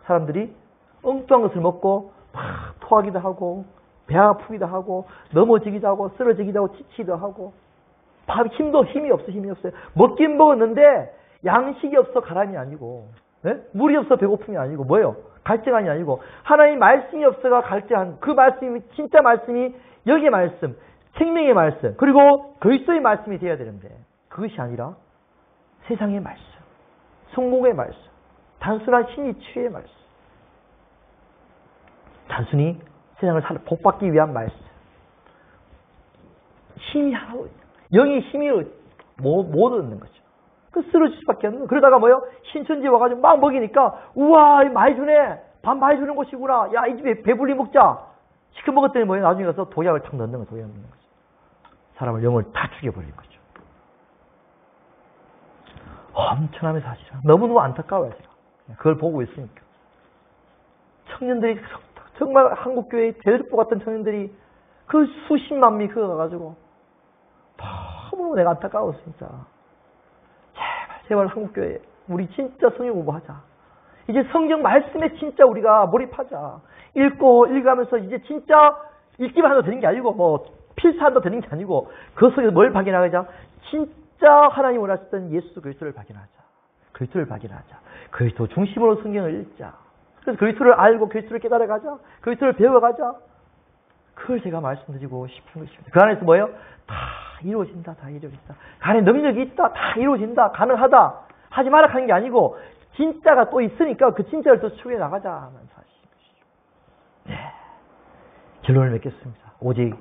사람들이 엉뚱한 것을 먹고 막 토하기도 하고 배 아프기도 하고 넘어지기도 하고 쓰러지기도 하고 지치기도 하고 힘이 없어요. 먹긴 먹었는데 양식이 없어 가람이 아니고 물이 없어 배고픔이 아니고 뭐예요? 갈증이 아니고 하나님 말씀이 없어가 갈증한 그 말씀이 진짜 말씀이 여기의 말씀, 생명의 말씀 그리고 그리스도의 말씀이 되어야 되는데 그것이 아니라 세상의 말씀, 성공의 말씀, 단순한 신이 취의 말씀, 단순히 세상을 복받기 위한 말씀, 힘이 하나도 영의 힘이 못 얻는 거죠. 그 쓰러질 수밖에 없는 거예요. 그러다가 뭐요? 신천지 와가지고 막 먹이니까 우와 많이 주네. 밥 많이 주는 곳이구나. 야 이 집에 배불리 먹자. 시켜 먹었더니 뭐예요? 나중에 가서 독약을 탁 넣는 거죠. 독약 넣는 거죠. 사람을 영을 다 죽여버린 거죠. 엄청나게 사실은 너무너무 안타까워요. 제가. 그걸 보고 있으니까. 청년들이 정말 한국교회의 대들보 같은 청년들이 그 수십만 미 그거 가가지고 너무 내가 안타까웠어 진짜. 제발 한국교회 우리 진짜 성경 공부하자. 이제 성경 말씀에 진짜 우리가 몰입하자. 읽고 읽으면서 이제 진짜 읽기만 해도 되는 게 아니고 뭐 필사한도 되는 게 아니고 그 속에서 뭘 발견하자. 진짜 하나님 원하셨던 예수 그리스도를 발견하자. 그리스도를 발견하자. 그리스도 중심으로 성경을 읽자. 그래서 그리스도를 알고 그리스도를 깨달아가자. 그리스도를 배워가자. 그걸 제가 말씀드리고 싶은 것입니다. 그 안에서 뭐예요? 다 이루어진다. 다 이루어진다. 그 안에 능력이 있다. 다 이루어진다. 가능하다. 하지 마라 하는 게 아니고 진짜가 또 있으니까 그 진짜를 또 추구해 나가자 하는 사실인 것이죠. 네. 결론을 맺겠습니다. 오직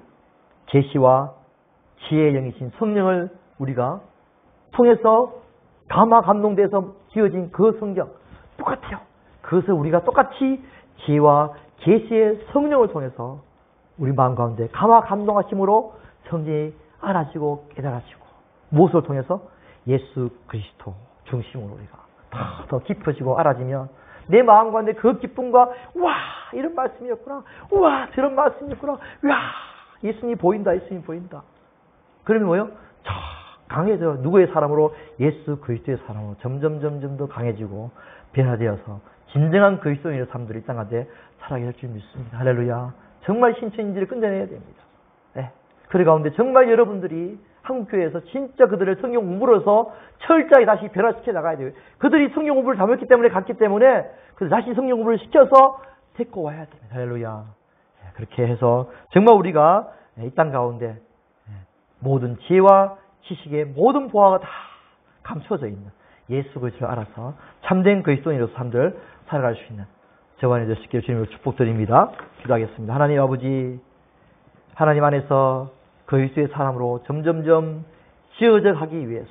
계시와 지혜의 영이신 성령을 우리가 통해서 감화 감동돼서 지어진 그 성경 똑같아요. 그것을 우리가 똑같이 지혜와 계시의 성령을 통해서 우리 마음 가운데 감화 감동하심으로 성경이 알아지고 깨달아지고 무엇을 통해서? 예수 그리스도 중심으로 우리가 더 깊어지고 알아지면 내 마음 가운데 그 기쁨과 와 이런 말씀이었구나, 와 저런 말씀이었구나, 와 예수님이 보인다, 예수님이 보인다. 그러면 뭐요? 강해져요. 누구의 사람으로? 예수 그리스도의 사람으로 점점 더 강해지고 변화되어서 진정한 그리스도인의 사람들이 이 땅 가운데 살아가게 될 줄 믿습니다. 할렐루야. 정말 신천인지를 끝내내야 됩니다. 네. 그 가운데 정말 여러분들이 한국교회에서 진짜 그들을 성경 공부를 해서 철저하게 다시 변화시켜 나가야 돼요. 그들이 성경 공부를 잘못했기 때문에 갔기 때문에 그들 다시 성경 공부를 시켜서 데리고 와야 됩니다. 할렐루야. 네. 그렇게 해서 정말 우리가 이 땅 가운데 모든 지혜와 지식의 모든 보화가 다 감춰져 있는 예수 그리스도를 알아서 참된 그리스도인으로서 사람들 살아갈 수 있는 저와 여러분들 되시기를 주님으로 축복드립니다. 기도하겠습니다. 하나님 아버지, 하나님 안에서 그리스도의 사람으로 점점점 지어져 가기 위해서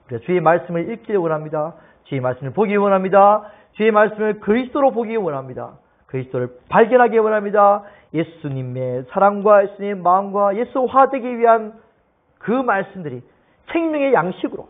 우리가 주의 말씀을 읽기를 원합니다. 주의 말씀을 보기 원합니다. 주의 말씀을 그리스도로 보기 원합니다. 그리스도를 발견하기 원합니다. 예수님의 사랑과 예수님의 마음과 예수화되기 위한 그 말씀들이 생명의 양식으로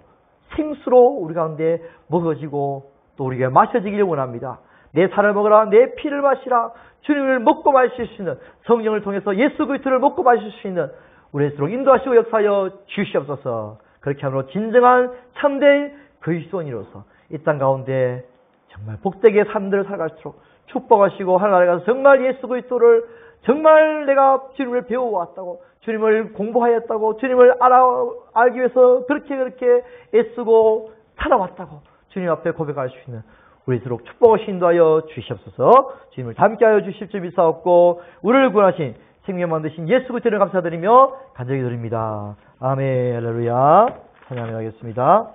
생수로 우리 가운데 먹어지고 또 우리가 마셔지기를 원합니다. 내 살을 먹으라, 내 피를 마시라, 주님을 먹고 마실 수 있는 성령을 통해서 예수 그리스도를 먹고 마실 수 있는 우리에게로 인도하시고 역사하여 주시옵소서. 그렇게 함으로 진정한 참된 그리스도인으로서 이 땅 가운데 정말 복되게 삶들을 살아갈수록 축복하시고 하나님에 가서 정말 예수 그리스도를 정말 내가 주님을 배워왔다고, 주님을 공부하였다고, 주님을 알기 위해서 그렇게 애쓰고 살아왔다고 주님 앞에 고백할 수 있는 우리스록 축복을 인도하여 주시옵소서. 주님을 닮게 하여 주실 줄 믿사옵고 우리를 구원하신 생명 만드신 예수 그리스도를 감사드리며 간절히 드립니다. 아멘. 할렐루야. 찬양하겠습니다.